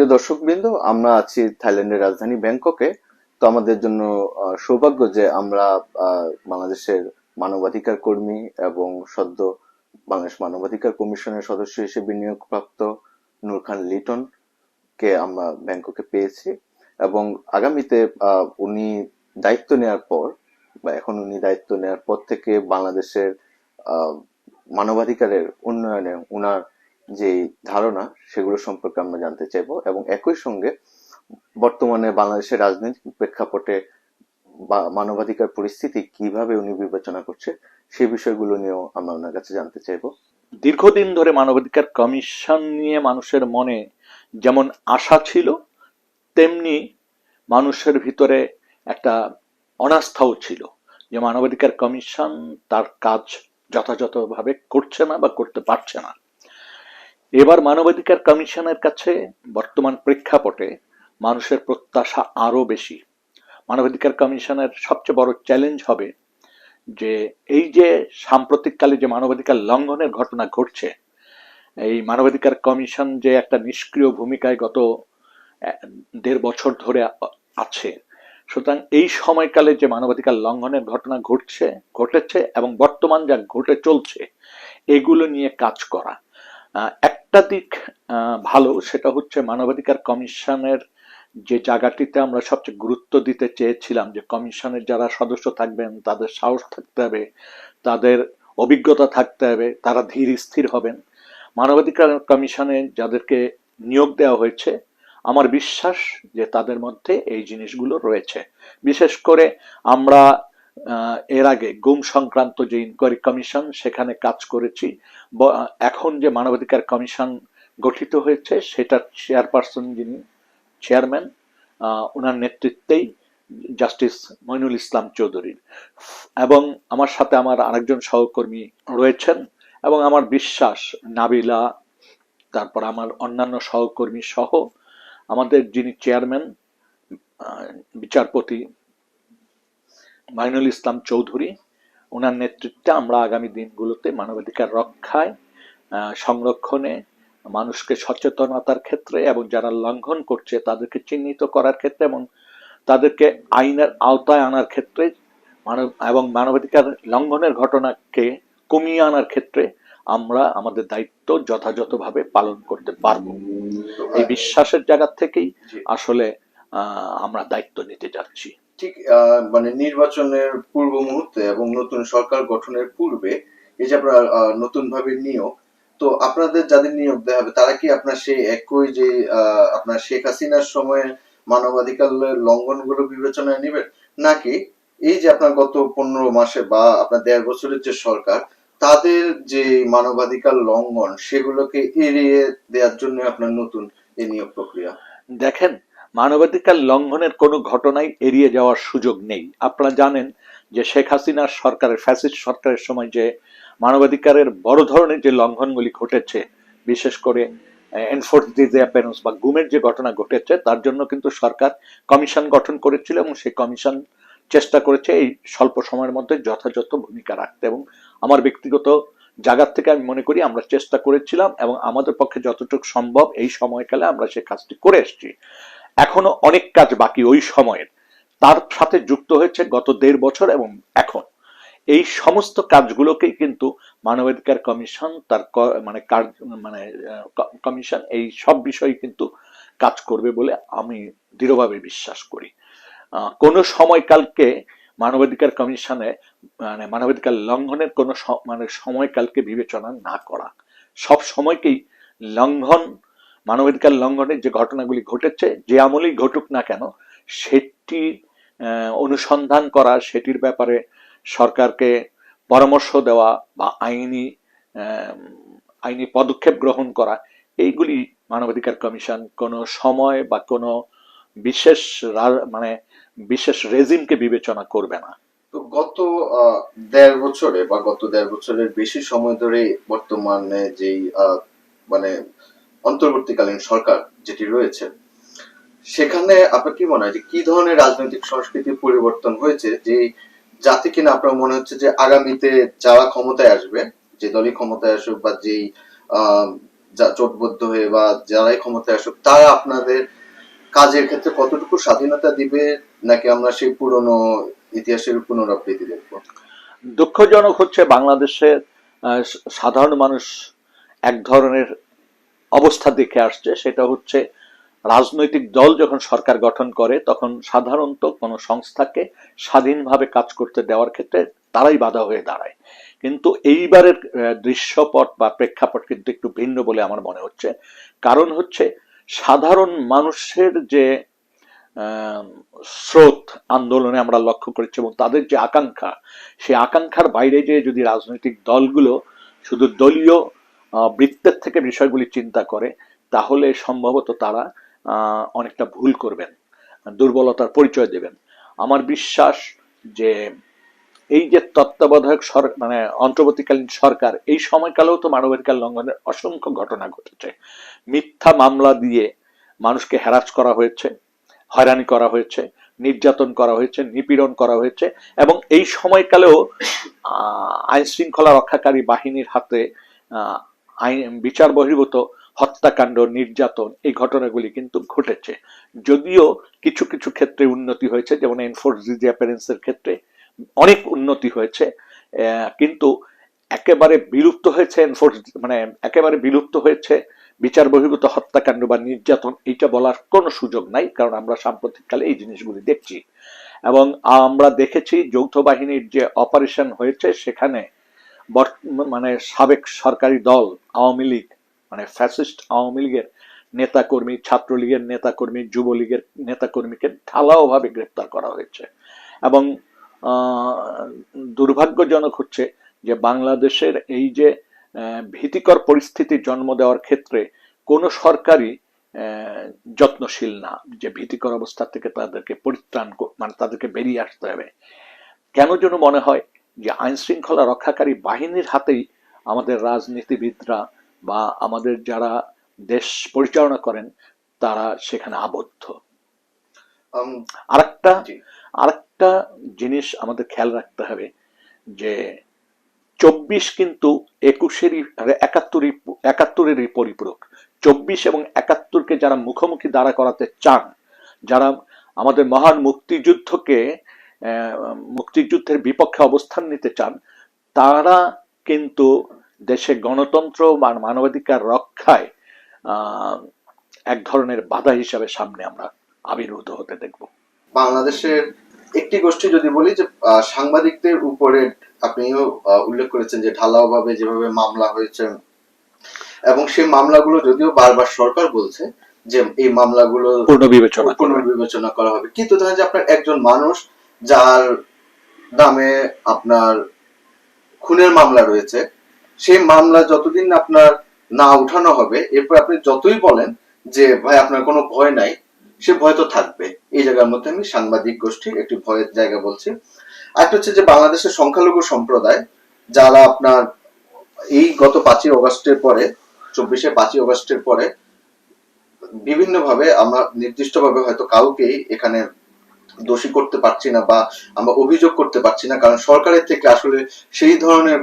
প্রিয় দর্শকবৃন্দ, আমরা আছি থাইল্যান্ডের রাজধানী ব্যাংককে। তো আমাদের জন্য সৌভাগ্য যে আমরা বাংলাদেশের মানবাধিকার কর্মী এবং সদ্য বাংলাদেশ মানবাধিকার কমিশনের সদস্য হিসেবে নিয়োগপ্রাপ্ত নূর খান লিটন কে আমরা ব্যাংককে পেয়েছি। এবং আগামীতে উনি দায়িত্ব নেওয়ার পর বা এখন উনি দায়িত্ব নেওয়ার পর থেকে বাংলাদেশের মানবাধিকারের উন্নয়নে উনার যে ধারণা সেগুলো সম্পর্কে আমরা জানতে চাইবো, এবং একই সঙ্গে বর্তমানে বাংলাদেশের রাজনৈতিক প্রেক্ষাপটে মানবাধিকার পরিস্থিতি কিভাবে উনি বিবেচনা করছে সেই বিষয়গুলো নিয়েও আমরা ওনার কাছে জানতে চাইবো। দীর্ঘদিন ধরে মানবাধিকার কমিশন নিয়ে মানুষের মনে যেমন আশা ছিল, তেমনি মানুষের ভিতরে একটা অনাস্থাও ছিল যে মানবাধিকার কমিশন তার কাজ যথাযথভাবে করছে না বা করতে পারছে না। এবার মানবাধিকার কমিশনের কাছে বর্তমান প্রেক্ষাপটে মানুষের প্রত্যাশা আরো বেশি। মানবাধিকার কমিশনের সবচেয়ে বড় চ্যালেঞ্জ হবে যে এই যে সাম্প্রতিককালে যে মানবাধিকার লঙ্ঘনের ঘটনা ঘটছে, এই মানবাধিকার কমিশন যে একটা নিষ্ক্রিয় ভূমিকায় গত 1.5 বছর ধরে আছে, সুতরাং এই সময়কালে যে মানবাধিকার লঙ্ঘনের ঘটনা ঘটেছে এবং বর্তমান যা ঘটে চলছে এগুলো নিয়ে কাজ করা। একটা দিক ভালো, সেটা হচ্ছে মানবাধিকার কমিশনের যে জায়গাটিতে আমরা সবচেয়ে গুরুত্ব দিতে চেয়েছিলাম যে কমিশনের যারা সদস্য থাকবেন তাদের সাহস থাকতে হবে, তাদের অভিজ্ঞতা থাকতে হবে, তারা ধীর স্থির হবেন। মানবাধিকার কমিশনে যাদেরকে নিয়োগ দেওয়া হয়েছে আমার বিশ্বাস যে তাদের মধ্যে এই জিনিসগুলো রয়েছে। বিশেষ করে আমরা এর আগে গুম সংক্রান্ত যে ইনকোয়ারি কমিশন সেখানে কাজ করেছি। এখন যে মানবাধিকার কমিশন গঠিত হয়েছে সেটার চেয়ারপারসন যিনি চেয়ারম্যান, ওনার নেতৃত্বেই জাস্টিস মইনুল ইসলাম চৌধুরীর, এবং আমার সাথে আমার আরেকজন সহকর্মী রয়েছেন, এবং আমার বিশ্বাস নাবিলা, তারপর আমার অন্যান্য সহকর্মী সহ আমাদের যিনি চেয়ারম্যান বিচারপতি মইনুল ইসলাম চৌধুরী, ওনার নেতৃত্বে আমরা আগামী দিনগুলোতে মানবাধিকার রক্ষায়, সংরক্ষণে, মানুষকে সচেতনতার ক্ষেত্রে এবং যারা লঙ্ঘন করছে তাদেরকে চিহ্নিত করার ক্ষেত্রে এবং তাদেরকে আইনের আওতায় আনার ক্ষেত্রে এবং মানবাধিকার লঙ্ঘনের ঘটনাকে কমিয়ে আনার ক্ষেত্রে আমরা আমাদের দায়িত্ব যথাযথভাবে পালন করতে পারবো। এই বিশ্বাসের জায়গা থেকেই আসলে আমরা দায়িত্ব নিতে যাচ্ছি। ঠিক মানে নির্বাচনের পূর্ব মুহূর্তে এবং নতুন সরকার গঠনের পূর্বে এই যে আপনার নতুন ভাবে নিয়োগ, তো আপনাদের যাদের নিয়োগ দেওয়া হবে তারা কি আপনার সেই একই যে আপনার শেখ হাসিনার সময়ে মানবাধিকার লঙ্ঘন গুলো বিবেচনায় নেবেন, নাকি এই যে আপনার গত 15 মাসে বা আপনার 1.5 বছরের যে সরকার তাদের যে মানবাধিকার লঙ্ঘন সেগুলোকে এড়িয়ে দেওয়ার জন্য আপনার নতুন এই নিয়োগ প্রক্রিয়া? দেখেন, মানবাধিকার লঙ্ঘনের কোনো ঘটনাই এড়িয়ে যাওয়ার সুযোগ নেই। আপনারা জানেন যে শেখ হাসিনার সরকারের, ফ্যাসিস্ট সরকারের সময় যে মানবাধিকারের বড় ধরনের যে লঙ্ঘনগুলি ঘটেছে, বিশেষ করে এনফোর্স ডিসঅ্যাপিয়ারেন্স বা গুমের যে ঘটনা ঘটেছে, তার জন্য কিন্তু সরকার কমিশন গঠন করেছিল এবং সেই কমিশন চেষ্টা করেছে এই স্বল্প সময়ের মধ্যে যথাযথ ভূমিকা রাখতে, এবং আমার ব্যক্তিগত জায়গা থেকে আমি মনে করি আমরা চেষ্টা করেছিলাম এবং আমাদের পক্ষে যতটুকু সম্ভব এই সময়কালে আমরা সেই কাজটি করে এসেছি। এখনো অনেক কাজ বাকি ওই সময়ের, তার সাথে যুক্ত হয়েছে গত 1.5 বছর এবং এখন এই সমস্ত কাজগুলোকেই কিন্তু মানবাধিকার কমিশন তার কমিশন এই সব বিষয়ে কিন্তু কাজ করবে বলে আমি দৃঢ়ভাবে বিশ্বাস করি। কোনো সময়কালকে মানবাধিকার কমিশনে মানবাধিকার লঙ্ঘনের কোনো সময়কালকে বিবেচনা না করা, সব সময়কেই লঙ্ঘন, মানবাধিকার লঙ্ঘনের যে ঘটনাগুলি ঘটেছে যে আমলেই ঘটুক না কেন সেটি অনুসন্ধান করা, সেটির ব্যাপারে সরকারকে পরামর্শ দেওয়া বা আইনি পদক্ষেপ গ্রহণ করা, এইগুলি মানবাধিকার কমিশন কোনো সময় বা কোনো বিশেষ বিশেষ রেজিমকে বিবেচনা করবে না। তো গত 1.5 বছরে বা গত 1.5 বছরের বেশি সময় ধরে বর্তমানে যেই মানে অন্তর্বর্তীকালীন সরকার যেটি রয়েছে সেখানে আপনার কি মনে হয় যে কি ধরনের রাজনৈতিক সংস্কৃতির পরিবর্তন হয়েছে, যে যাতে কিনা আপনার মনে হচ্ছে যে আগামীতে যারা ক্ষমতায় আসবে, যে দলই ক্ষমতায় আসুক বা যেই জোটবদ্ধ হয়ে বা যারাই ক্ষমতায় আসুক তারা আপনাদের কাজের ক্ষেত্রে কতটুকু স্বাধীনতা দিবে, নাকি আমরা সেই পুরনো ইতিহাসের পুনরাবৃত্তি দেখবো? দুঃখজনক হচ্ছে বাংলাদেশের সাধারণ মানুষ এক ধরনের অবস্থা দেখে আসছে, সেটা হচ্ছে রাজনৈতিক দল যখন সরকার গঠন করে তখন সাধারণত কোনো সংস্থাকে স্বাধীনভাবে কাজ করতে দেওয়ার ক্ষেত্রে তারাই বাধা হয়ে দাঁড়ায়। কিন্তু এইবারের দৃশ্যপট বা প্রেক্ষাপট কিন্তু একটু ভিন্ন বলে আমার মনে হচ্ছে। কারণ হচ্ছে সাধারণ মানুষের যে স্রোত আন্দোলনে আমরা লক্ষ্য করেছি এবং তাদের যে আকাঙ্ক্ষা, সেই আকাঙ্ক্ষার বাইরে যে যদি রাজনৈতিক দলগুলো শুধু দলীয় বৃত্তের থেকে বিষয়গুলি চিন্তা করে তাহলে সম্ভবত তারা অনেকটা ভুল করবেন, দুর্বলতার পরিচয় দেবেন। আমার বিশ্বাস যে এই যে তত্ত্বাবধায়ক মানে অন্তর্বর্তীকালীন সরকার, এই সময়কালেও তো মানবাধিকার লঙ্ঘনের অসংখ্য ঘটনা ঘটেছে। মিথ্যা মামলা দিয়ে মানুষকে হ্যারাস করা হয়েছে, হয়রানি করা হয়েছে, নির্যাতন করা হয়েছে, নিপীড়ন করা হয়েছে, এবং এই সময়কালেও আইন শৃঙ্খলা রক্ষাকারী বাহিনীর হাতে বিচার বহির্ভূত হত্যাকাণ্ড, নির্যাতন, এই ঘটনাগুলি কিন্তু ঘটেছে। যদিও কিছু কিছু ক্ষেত্রে উন্নতি হয়েছে, যেমন এনফোর্স ডিসঅ্যাপিয়ারেন্সের ক্ষেত্রে অনেক উন্নতি হয়েছে, কিন্তু একেবারে বিলুপ্ত হয়েছে মানে একেবারে বিলুপ্ত হয়েছে বিচার বহির্ভূত হত্যাকাণ্ড বা নির্যাতন, এইটা বলার কোনো সুযোগ নাই, কারণ আমরা সাম্প্রতিককালে এই জিনিসগুলি দেখছি। এবং আমরা দেখেছি যৌথ বাহিনীর যে অপারেশন হয়েছে সেখানে মানে সাবেক সরকারি দল আওয়ামী লীগ, মানে ফ্যাসিস্ট আওয়ামী লীগের নেতাকর্মী, ছাত্রলীগের নেতাকর্মী, যুবলীগের নেতাকর্মীকে ঢালাওভাবে গ্রেপ্তার করা হয়েছে। এবং দুর্ভাগ্যজনক হচ্ছে যে বাংলাদেশের এই যে ভীতিকর পরিস্থিতি জন্ম দেওয়ার ক্ষেত্রে কোনো সরকারই যত্নশীল না, যে ভীতিকর অবস্থা থেকে তাদেরকে পরিত্রাণ, মানে তাদেরকে বেরিয়ে আসতে হবে। কেন যেন মনে হয় যে আইন শৃঙ্খলা রক্ষাকারী বাহিনীর হাতেই আমাদের রাজনীতিবিদরা বা আমাদের যারা দেশ পরিচালনা করেন তারা সেখানে আবদ্ধ। আরেকটা আরেকটা জিনিস আমাদের খেয়াল রাখতে হবে যে 24 কিন্তু 21-এরই 71-এরই পরিপূরক। 24 এবং 71-কে যারা মুখোমুখি দাঁড়া করাতে চান, যারা আমাদের মহান মুক্তিযুদ্ধের বিপক্ষে অবস্থান নিতে চান, তারা কিন্তু দেশে গণতন্ত্র বা মানবাধিকার রক্ষায় এক ধরনের বাধা হিসাবে সামনে আমরা আবির্ভূত হতে দেখব। বাংলাদেশের একটি গোষ্ঠী যদি বলি, যে সাংবাদিকদের উপরে আপনিও উল্লেখ করেছেন যে ঢালাও ভাবে যেভাবে মামলা হয়েছে, এবং সেই মামলাগুলো যদিও বারবার সরকার বলছে যে এই মামলাগুলো পুনর্বিবেচনা করা হবে, কিন্তু ধরেন যে আপনার একজন মানুষ যার নামে আপনার খুনের মামলা রয়েছে, সেই মামলা যতদিন আপনার না উঠানো হবে, এরপর আপনি যতই বলেন যে ভাই আপনার কোনো ভয় নাই, সে ভয় তো থাকবে। এই জায়গার মধ্যে আমি সাংবাদিক গোষ্ঠীর একটি ভয়ের জায়গা বলছি। আরেকটা হচ্ছে যে বাংলাদেশের সংখ্যালঘু সম্প্রদায়, যারা আপনার এই গত 5ই অগস্টের পরে, 24শে 5ই অগস্টের পরে বিভিন্ন ভাবে আমরা নির্দিষ্টভাবে হয়তো কাউকেই এখানে দোষী করতে পারছি না বা আমরা অভিযোগ করতে পারছি না, কারণ সরকারের থেকে আসলে সেই ধরনের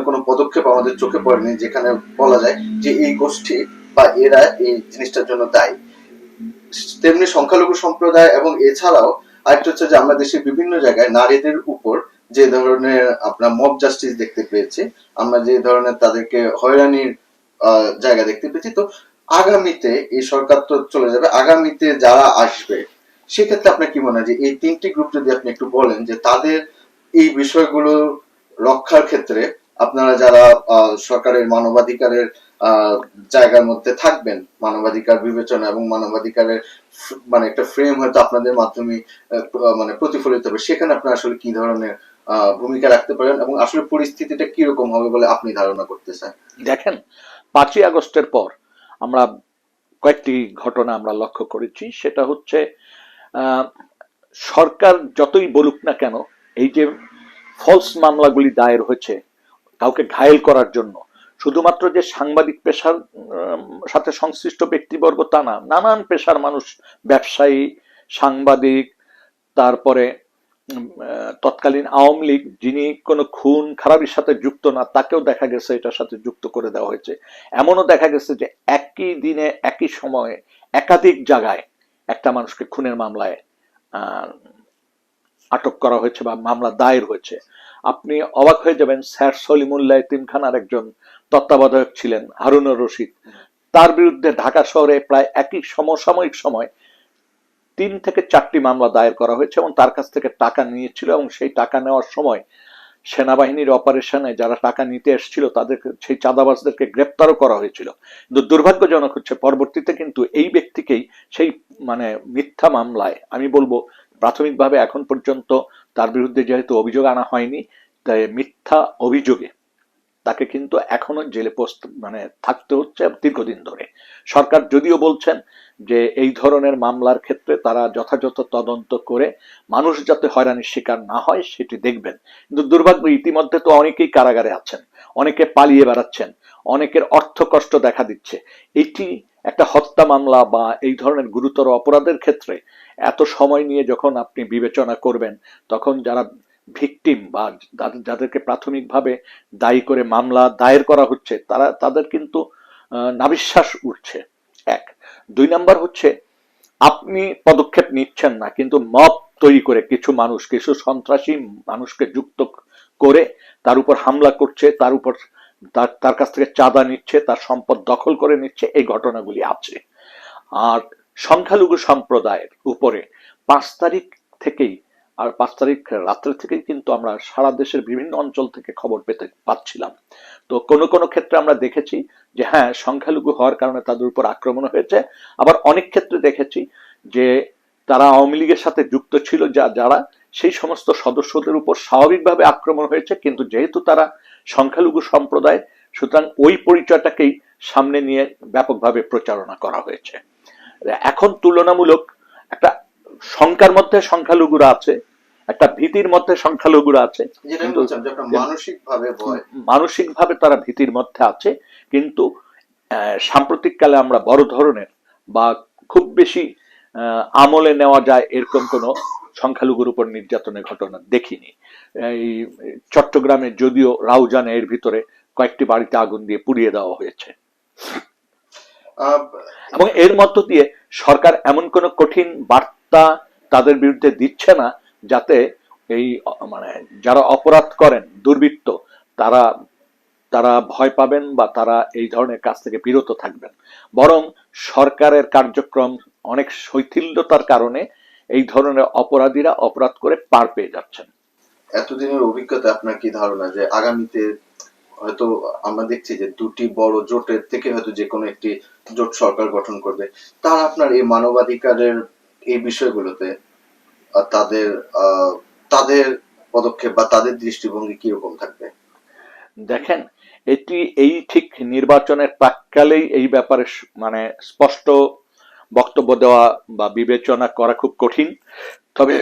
কোনো পদক্ষেপ আমাদের চোখে পড়েনি যেখানে বলা যায় যে এই গোষ্ঠী বা এরা এই জিনিসটার জন্য দায়ী। তেমনি সংখ্যালঘু সম্প্রদায় এবং এছাড়াও আরেকটা হচ্ছে যে আমরা দেশের বিভিন্ন জায়গায় নারীদের উপর যে ধরনের আপনার মব জাস্টিস দেখতে পেয়েছি, আমরা যে ধরনের তাদেরকে হয়রানির জায়গা দেখতে পেয়েছি, তো আগামীতে এই সরকার তো চলে যাবে, আগামীতে যারা আসবে সেক্ষেত্রে আপনার কি মনে হয় যে এই 3টি গ্রুপ যদি আপনি একটু বলেন যে তাদের এই বিষয়গুলো রক্ষার ক্ষেত্রে আপনারা যারা সরকারের মানবাধিকারের জায়গার মধ্যে থাকবেন, মানবাধিকার বিবেচনা এবং মানবাধিকারের মানে একটা ফ্রেম হয়তো আপনাদের মাধ্যমে মানে প্রতিফলিত হবে, সেখানে আপনারা আসলে কি ধরনের ভূমিকা রাখতে পারেন এবং আসলে পরিস্থিতিটা কিরকম হবে বলে আপনি ধারণা করতেছেন? দেখেন, 5ই আগস্টের পর আমরা কয়েকটি ঘটনা আমরা লক্ষ্য করেছি। সেটা হচ্ছে সরকার যতই বলুক না কেন, এই যে ফলস মামলাগুলি দায়ের হয়েছে কাউকে ঘায়েল করার জন্য, শুধুমাত্র যে সাংবাদিক পেশার সাথে সংশ্লিষ্ট ব্যক্তিবর্গ তা না, নানান পেশার মানুষ, ব্যবসায়ী, সাংবাদিক, তারপরে তৎকালীন আওয়ামী লীগ যিনি কোনো খুন খারাপির সাথে যুক্ত না, তাকেও দেখা গেছে এটার সাথে যুক্ত করে দেওয়া হয়েছে। এমনও দেখা গেছে যে একই দিনে একই সময়ে একাধিক জায়গায় একটা মানুষকে খুনের মামলায় আহ, আটক করা হয়েছে বা মামলা দায়ের হয়েছে। আপনি অবাক হয়ে যাবেন, স্যার সলিমুল্লাহ এতিমখানার একজন তত্ত্বাবধায়ক ছিলেন হারুনুর রশিদ, তার বিরুদ্ধে ঢাকা শহরে প্রায় একই সমসাময়িক সময় 3 থেকে 4টি মামলা দায়ের করা হয়েছে এবং তার কাছ থেকে টাকা নিয়েছিল, এবং সেই টাকা নেওয়ার সময় সেনাবাহিনীর অপারেশনে যারা টাকা নিতে এসেছিল তাদের সেই চাঁদাবাজদেরকে গ্রেপ্তারও করা হয়েছিল। কিন্তু দুর্ভাগ্যজনক হচ্ছে পরবর্তীতে কিন্তু এই ব্যক্তিকেই সেই মানে মিথ্যা মামলায়, আমি বলবো প্রাথমিকভাবে এখন পর্যন্ত তার বিরুদ্ধে যেহেতু অভিযোগ আনা হয়নি, তাই মিথ্যা অভিযোগে তাকে কিন্তু এখনো জেলে মানে থাকতে হচ্ছে দীর্ঘদিন ধরে। সরকার যদিও বলছেন যে এই ধরনের মামলার ক্ষেত্রে তারা যথাযথ তদন্ত করে মানুষ যাতে হয়রানির শিকার না হয় সেটি দেখবেন, কিন্তু দুর্ভাগ্য ইতিমধ্যে তো অনেকেই কারাগারে আছেন, অনেকে পালিয়ে বেড়াচ্ছেন, অনেকের অর্থ কষ্ট দেখা দিচ্ছে। এটি একটা হত্যা মামলা বা এই ধরনের গুরুতর অপরাধের ক্ষেত্রে এত সময় নিয়ে যখন আপনি বিবেচনা করবেন, তখন যারা ভিকটিম বা যাদেরকে প্রাথমিকভাবে দায়ী করে মামলা দায়ের করা হচ্ছে তাদের কিন্তু নাভিশ্বাস উঠছে। 1। 2 নাম্বার হচ্ছে আপনি পদক্ষেপ নিচ্ছেন না, কিন্তু মব তৈরি করে কিছু মানুষ, কিছু সন্ত্রাসী মানুষকে যুক্ত করে তার উপর হামলা করছে, তার উপর তার কাছ থেকে চাঁদা নিচ্ছে, তার সম্পদ দখল করে নিচ্ছে, এই ঘটনাগুলি আছে। আর সংখ্যালঘু সম্প্রদায়ের উপরে 5 তারিখ থেকেই, আর 5 তারিখ রাত্রে থেকেই কিন্তু আমরা সারা দেশের বিভিন্ন অঞ্চল থেকে খবর পেতে পাচ্ছিলাম। তো কোনো কোনো ক্ষেত্রে আমরা দেখেছি যে হ্যাঁ, সংখ্যালঘু হওয়ার কারণে তাদের উপর আক্রমণ হয়েছে, আবার অনেক ক্ষেত্রে দেখেছি যে তারা আওয়ামী লীগের সাথে যুক্ত ছিল, যারা সেই সমস্ত সদস্যদের উপর স্বাভাবিকভাবে আক্রমণ হয়েছে, কিন্তু যেহেতু তারা সংখ্যালঘু সম্প্রদায়, সুতরাং ওই পরিচয়টাকেই সামনে নিয়ে ব্যাপকভাবে প্রচারণা করা হয়েছে। এখন তুলনামূলক একটা শঙ্কার মধ্যে সংখ্যালঘুরা আছে, একটা ভীতির মধ্যে সংখ্যালঘুরা আছে, যেটা আমি কিন্তু বলছিলাম যে আপনার মানসিক ভাবে ভয়। মানসিকভাবে তারা ভীতির মধ্যে আছে। কিন্তু সাম্প্রতিককালে আমরা বড় ধরনের বা খুব বেশি আমলে নেওয়া যায় এরকম কোনো সংখ্যালঘুর উপর নির্যাতনের ঘটনা দেখিনি। এই চট্টগ্রামে যদিও রাউজানে এর ভিতরে কয়েকটি বাড়িতে আগুন দিয়ে পুড়িয়ে দেওয়া হয়েছে, আহ, এবং এর মধ্য দিয়ে সরকার এমন কোন কঠিন বার্তা তাদের বিরুদ্ধে দিচ্ছে না যাতে এই মানে যারা অপরাধ করেন দুর্বৃত্ত, তারা তারা ভয় পাবেন বা তারা এই ধরনের কাজ থেকে বিরত থাকবেন। বরং সরকারের কার্যক্রম অনেক শৈথিল্যতার কারণে এই ধরনের অপরাধীরা অপরাধ করে পার পেয়ে যাচ্ছেন। এতদিনের অভিজ্ঞতা আপনার কি ধারণা যে আগামীতে হয়তো আমরা দেখছি যে দুটি বড় জোটের থেকে হয়তো যে কোনো একটি জোট সরকার গঠন করবে, তার আপনার এই মানবাধিকারের এই বিষয়গুলোতে তাদের তাদের পদক্ষেপ বা তাদের দৃষ্টিভঙ্গি কিরকম থাকবে? দেখেন, এটি এই ঠিক নির্বাচনের প্রাক্কালেই এই ব্যাপারে মানে স্পষ্ট বক্তব্য দেওয়া বা বিবেচনা করা খুব কঠিন। তবে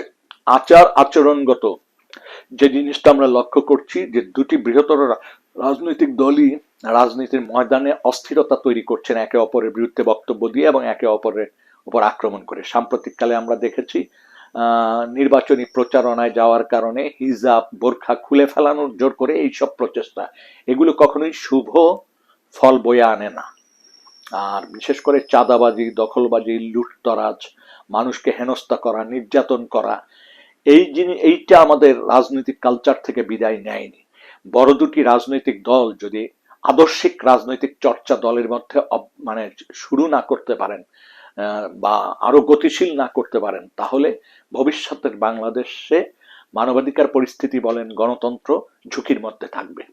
আচরণগত যে জিনিসটা আমরা লক্ষ্য করছি যে দুটি বৃহত্তর রাজনৈতিক দলই রাজনীতির ময়দানে অস্থিরতা তৈরি করছেন একে অপরের বিরুদ্ধে বক্তব্য দিয়ে এবং একে অপরের উপর আক্রমণ করে। সাম্প্রতিককালে আমরা দেখেছি নির্বাচনী প্রচারণায় যাওয়ার কারণে হিজাব বোরখা খুলে ফেলানোর জোর করে এইসব প্রচেষ্টা, এগুলো কখনোই শুভ ফল বয়ে আনে না। আর বিশেষ করে চাঁদাবাজি, দখলবাজি, লুটতরাজ, মানুষকে হেনস্থা করা, নির্যাতন করা, এইটা আমাদের রাজনৈতিক কালচার থেকে বিদায় নেয়নি। বড় দুটি রাজনৈতিক দল যদি আদর্শিক রাজনৈতিক চর্চা দলের মধ্যে মানে শুরু না করতে পারেন বা আরো গতিশীল না করতে পারেন, তাহলে ভবিষ্যতের বাংলাদেশে মানবাধিকার পরিস্থিতি বলেন, গণতন্ত্র ঝুঁকির মধ্যে থাকবে।